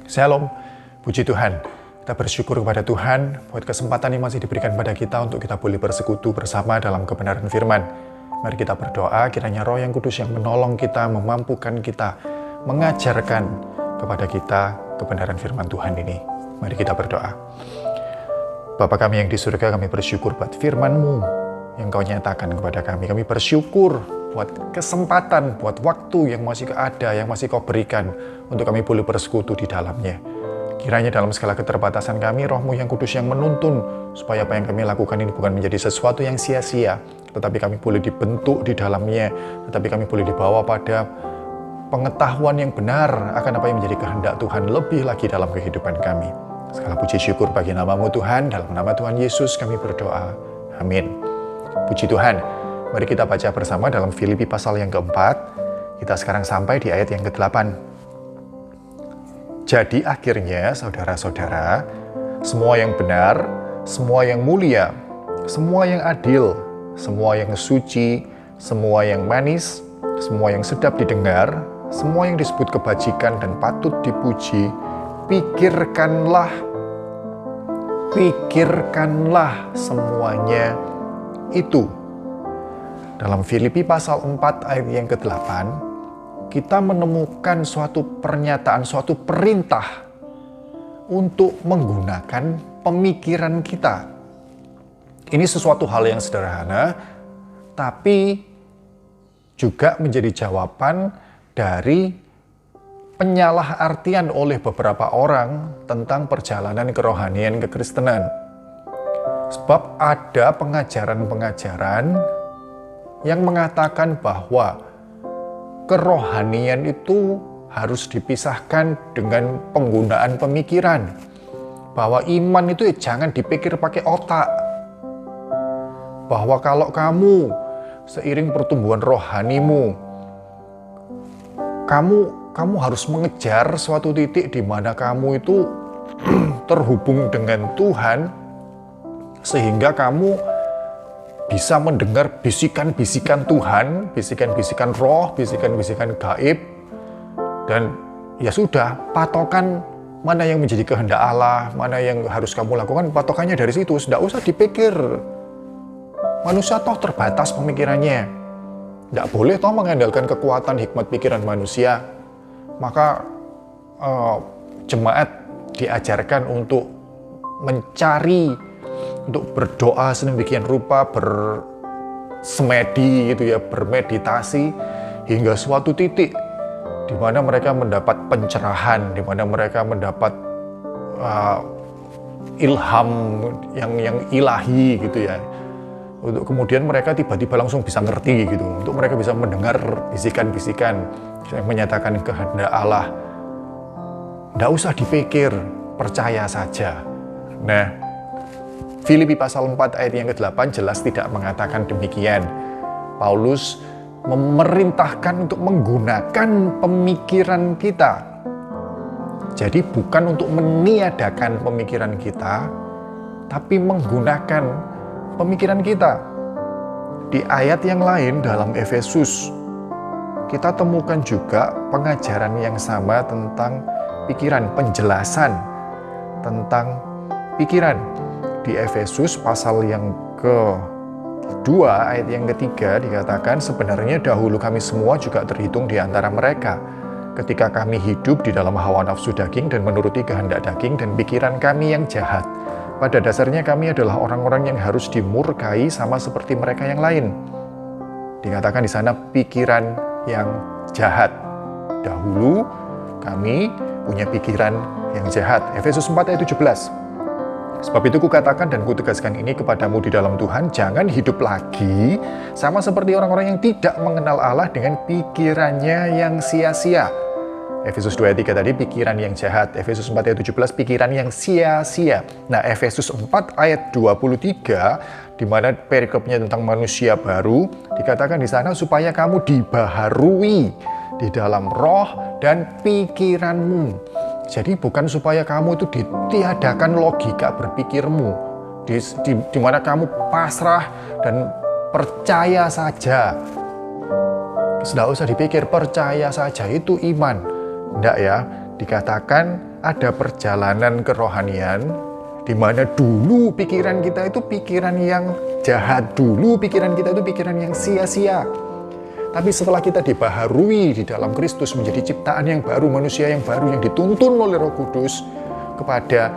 Shalom, puji Tuhan. Kita bersyukur kepada Tuhan buat kesempatan yang masih diberikan pada kita untuk kita boleh bersekutu bersama dalam kebenaran firman. Mari kita berdoa, kiranya Roh yang Kudus yang menolong kita, memampukan kita, mengajarkan kepada kita kebenaran firman Tuhan ini. Mari kita berdoa. Bapa kami yang di surga, kami bersyukur buat firman-Mu yang Kau nyatakan kepada kami. Kami bersyukur buat kesempatan, buat waktu yang masih ada, yang masih Kau berikan untuk kami boleh bersekutu di dalamnya. Kiranya dalam segala keterbatasan kami, Roh-Mu yang kudus yang menuntun, supaya apa yang kami lakukan ini bukan menjadi sesuatu yang sia-sia, tetapi kami boleh dibentuk di dalamnya, tetapi kami boleh dibawa pada pengetahuan yang benar akan apa yang menjadi kehendak Tuhan lebih lagi dalam kehidupan kami. Segala puji syukur bagi nama-Mu Tuhan, dalam nama Tuhan Yesus kami berdoa. Amin. Puji Tuhan. Mari kita baca bersama dalam Filipi pasal yang keempat. Kita sekarang sampai di ayat yang ke-8. Jadi akhirnya, saudara-saudara, semua yang benar, semua yang mulia, semua yang adil, semua yang suci, semua yang manis, semua yang sedap didengar, semua yang disebut kebajikan dan patut dipuji, pikirkanlah semuanya itu. Dalam Filipi pasal 4 ayat yang ke-8, kita menemukan suatu pernyataan, suatu perintah untuk menggunakan pemikiran kita. Ini sesuatu hal yang sederhana, tapi juga menjadi jawaban dari penyalahartian oleh beberapa orang tentang perjalanan kerohanian kekristenan. Sebab ada pengajaran-pengajaran yang mengatakan bahwa kerohanian itu harus dipisahkan dengan penggunaan pemikiran. Bahwa iman itu jangan dipikir pakai otak. Bahwa kalau kamu seiring pertumbuhan rohanimu, kamu harus mengejar suatu titik di mana kamu itu terhubung dengan Tuhan, sehingga kamu bisa mendengar bisikan-bisikan Tuhan, bisikan-bisikan roh, bisikan-bisikan gaib. Dan ya sudah, patokan mana yang menjadi kehendak Allah, mana yang harus kamu lakukan, patokannya dari situ. Tidak usah dipikir. Manusia toh terbatas pemikirannya. Tidak boleh toh mengandalkan kekuatan hikmat pikiran manusia. Maka jemaat diajarkan untuk mencari, untuk berdoa sedemikian rupa, bersemedi gitu ya, bermeditasi hingga suatu titik di mana mereka mendapat pencerahan, di mana mereka mendapat ilham yang ilahi gitu ya. Untuk kemudian mereka tiba-tiba langsung bisa ngerti gitu, untuk mereka bisa mendengar bisikan-bisikan yang menyatakan kehendak Allah. Nggak usah dipikir, percaya saja. Nah, Filipi pasal 4 ayat yang ke-8 jelas tidak mengatakan demikian. Paulus memerintahkan untuk menggunakan pemikiran kita. Jadi bukan untuk meniadakan pemikiran kita, tapi menggunakan pemikiran kita. Di ayat yang lain dalam Efesus, kita temukan juga pengajaran yang sama tentang pikiran, penjelasan tentang pikiran. Di Efesus pasal yang ke-2 ayat yang ke-3 dikatakan, sebenarnya dahulu kami semua juga terhitung di antara mereka, ketika kami hidup di dalam hawa nafsu daging dan menuruti kehendak daging dan pikiran kami yang jahat. Pada dasarnya kami adalah orang-orang yang harus dimurkai sama seperti mereka yang lain. Dikatakan di sana pikiran yang jahat. Dahulu kami punya pikiran yang jahat. Efesus 4 ayat 17. Sebab itu kukatakan dan kutegaskan ini kepadamu di dalam Tuhan, jangan hidup lagi sama seperti orang-orang yang tidak mengenal Allah dengan pikirannya yang sia-sia. Efesus 2 ayat 3 tadi pikiran yang jahat. Efesus 4 ayat 17 pikiran yang sia-sia. Nah, Efesus 4 ayat 23 di mana perikopnya tentang manusia baru, dikatakan di sana supaya kamu dibaharui di dalam roh dan pikiranmu. Jadi bukan supaya kamu itu ditiadakan logika berpikirmu, di mana kamu pasrah dan percaya saja. Tidak usah dipikir, percaya saja, itu iman. Enggak ya, dikatakan ada perjalanan kerohanian di mana dulu pikiran kita itu pikiran yang jahat, dulu pikiran kita itu pikiran yang sia-sia. Tapi setelah kita dibaharui di dalam Kristus menjadi ciptaan yang baru, manusia yang baru yang dituntun oleh Roh Kudus kepada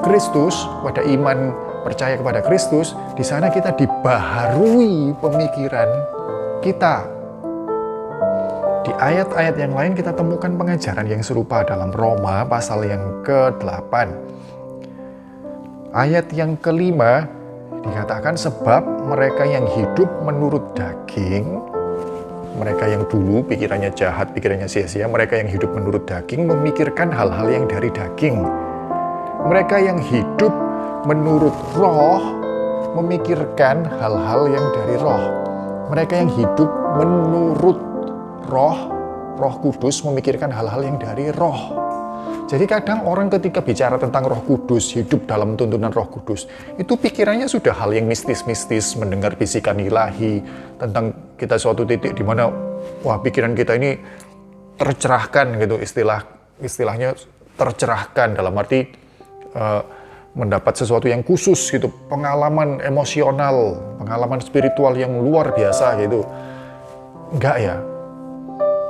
Kristus, pada iman percaya kepada Kristus, di sana kita dibaharui pemikiran kita. Di ayat-ayat yang lain kita temukan pengajaran yang serupa dalam Roma pasal yang ke-8. Ayat yang ke-5 dikatakan sebab mereka yang hidup menurut daging, mereka yang dulu pikirannya jahat, pikirannya sia-sia, mereka yang hidup menurut daging memikirkan hal-hal yang dari daging. Mereka yang hidup menurut roh memikirkan hal-hal yang dari roh. Mereka yang hidup menurut Roh Kudus memikirkan hal-hal yang dari roh. Jadi kadang orang ketika bicara tentang Roh Kudus, hidup dalam tuntunan Roh Kudus, itu pikirannya sudah hal yang mistis-mistis, mendengar bisikan ilahi tentang kita suatu titik di mana wah pikiran kita ini tercerahkan gitu, istilahnya tercerahkan dalam arti mendapat sesuatu yang khusus gitu, pengalaman emosional, pengalaman spiritual yang luar biasa gitu. Enggak ya.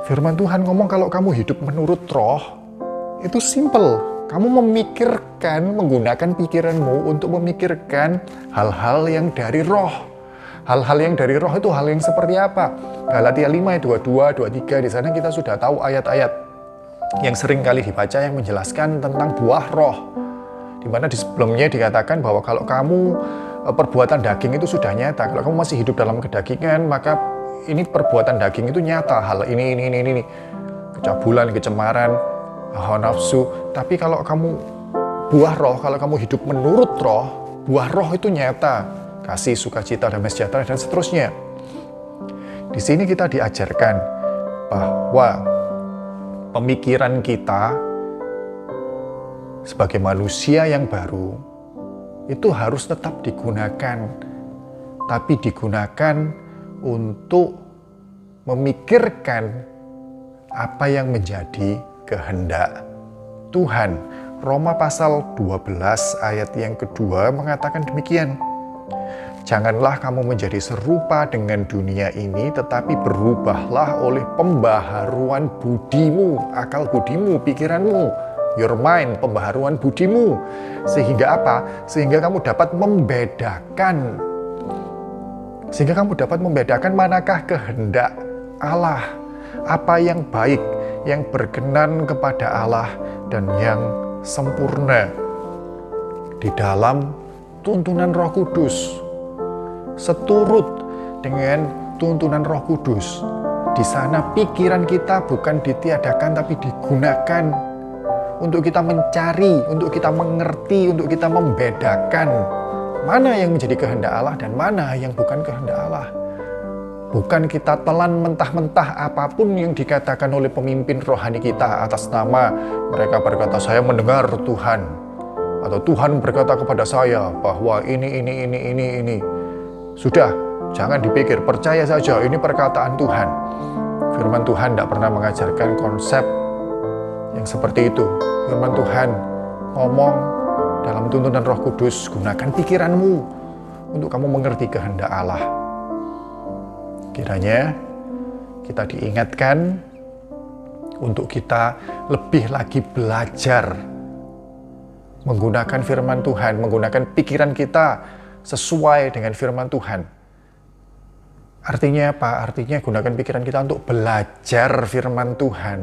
Firman Tuhan ngomong kalau kamu hidup menurut roh, itu simple. Kamu memikirkan, menggunakan pikiranmu untuk memikirkan hal-hal yang dari roh. Hal-hal yang dari roh itu hal yang seperti apa? Galatia 5, 22, 23, di sana kita sudah tahu ayat-ayat yang sering kali dibaca yang menjelaskan tentang buah roh. Di mana di sebelumnya dikatakan bahwa kalau kamu perbuatan daging itu sudah nyata. Kalau kamu masih hidup dalam kedagingan, maka ini perbuatan daging itu nyata, hal ini. Kecabulan, kecemaran, hawa nafsu. Tapi kalau kamu buah roh, kalau kamu hidup menurut roh, buah roh itu nyata. Kasih, sukacita, damai sejahtera, dan seterusnya. Di sini kita diajarkan bahwa pemikiran kita sebagai manusia yang baru itu harus tetap digunakan. Tapi digunakan untuk memikirkan apa yang menjadi kehendak Tuhan. Roma pasal 12 ayat yang kedua mengatakan demikian. Janganlah kamu menjadi serupa dengan dunia ini, tetapi berubahlah oleh pembaharuan budimu, akal budimu, pikiranmu, your mind, pembaharuan budimu. Sehingga apa? Sehingga kamu dapat membedakan manakah kehendak Allah, apa yang baik, yang berkenan kepada Allah, dan yang sempurna di dalam tuntunan Roh Kudus. Seturut dengan tuntunan Roh Kudus, di sana pikiran kita bukan ditiadakan tapi digunakan untuk kita mencari, untuk kita mengerti, untuk kita membedakan mana yang menjadi kehendak Allah dan mana yang bukan kehendak Allah. Bukan kita telan mentah-mentah apapun yang dikatakan oleh pemimpin rohani kita atas nama mereka berkata, saya mendengar Tuhan. Atau Tuhan berkata kepada saya bahwa ini. Sudah, jangan dipikir, percaya saja ini perkataan Tuhan. Firman Tuhan tidak pernah mengajarkan konsep yang seperti itu. Firman Tuhan ngomong dalam tuntunan Roh Kudus, gunakan pikiranmu untuk kamu mengerti kehendak Allah. Kiranya kita diingatkan untuk kita lebih lagi belajar menggunakan firman Tuhan, menggunakan pikiran kita sesuai dengan firman Tuhan. Artinya apa? Artinya gunakan pikiran kita untuk belajar firman Tuhan,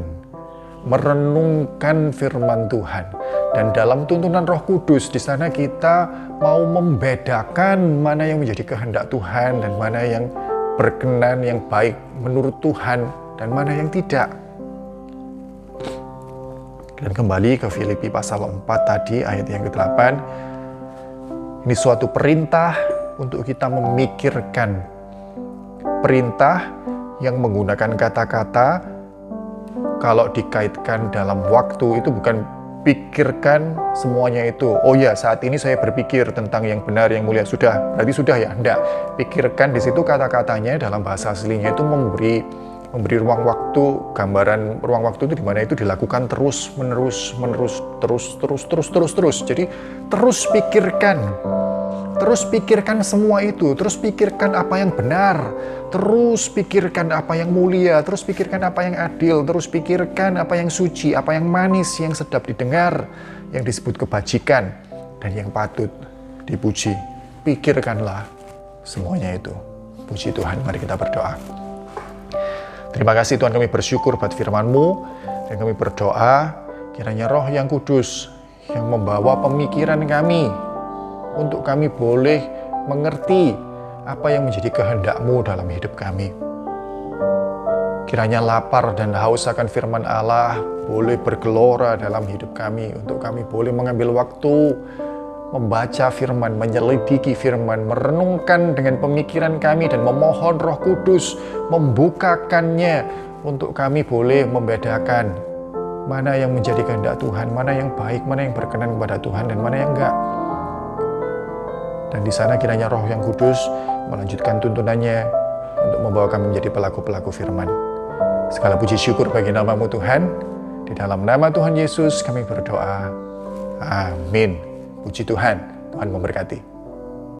merenungkan firman Tuhan. Dan dalam tuntunan Roh Kudus, di sana kita mau membedakan mana yang menjadi kehendak Tuhan dan mana yang berkenan, yang baik menurut Tuhan dan mana yang tidak. Dan kembali ke Filipi pasal 4 tadi, ayat yang ke-8. Ini suatu perintah untuk kita memikirkan. Perintah yang menggunakan kata-kata, kalau dikaitkan dalam waktu itu bukan pikirkan semuanya itu. Oh ya, saat ini saya berpikir tentang yang benar, yang mulia. Sudah, berarti sudah ya? Enggak. Pikirkan di situ kata-katanya dalam bahasa aslinya itu memberi memberi ruang waktu. Gambaran ruang waktu itu di mana itu dilakukan terus menerus. Jadi terus pikirkan semua itu, terus pikirkan apa yang benar, terus pikirkan apa yang mulia, terus pikirkan apa yang adil, terus pikirkan apa yang suci, apa yang manis, yang sedap didengar, yang disebut kebajikan, dan yang patut dipuji. Pikirkanlah semuanya itu. Puji Tuhan, mari kita berdoa. Terima kasih Tuhan, kami bersyukur buat firman-Mu, dan kami berdoa kiranya Roh yang Kudus yang membawa pemikiran kami untuk kami boleh mengerti apa yang menjadi kehendak-Mu dalam hidup kami. Kiranya lapar dan haus akan firman Allah boleh bergelora dalam hidup kami, untuk kami boleh mengambil waktu membaca firman, menyelidiki firman, merenungkan dengan pemikiran kami, dan memohon Roh Kudus membukakannya untuk kami boleh membedakan mana yang menjadi kehendak Tuhan, mana yang baik, mana yang berkenan kepada Tuhan, dan mana yang enggak. Dan di sana kiranya Roh yang Kudus melanjutkan tuntunannya untuk membawa kami menjadi pelaku-pelaku firman. Segala puji syukur bagi nama-Mu Tuhan. Di dalam nama Tuhan Yesus kami berdoa. Amin. Puji Tuhan. Tuhan memberkati.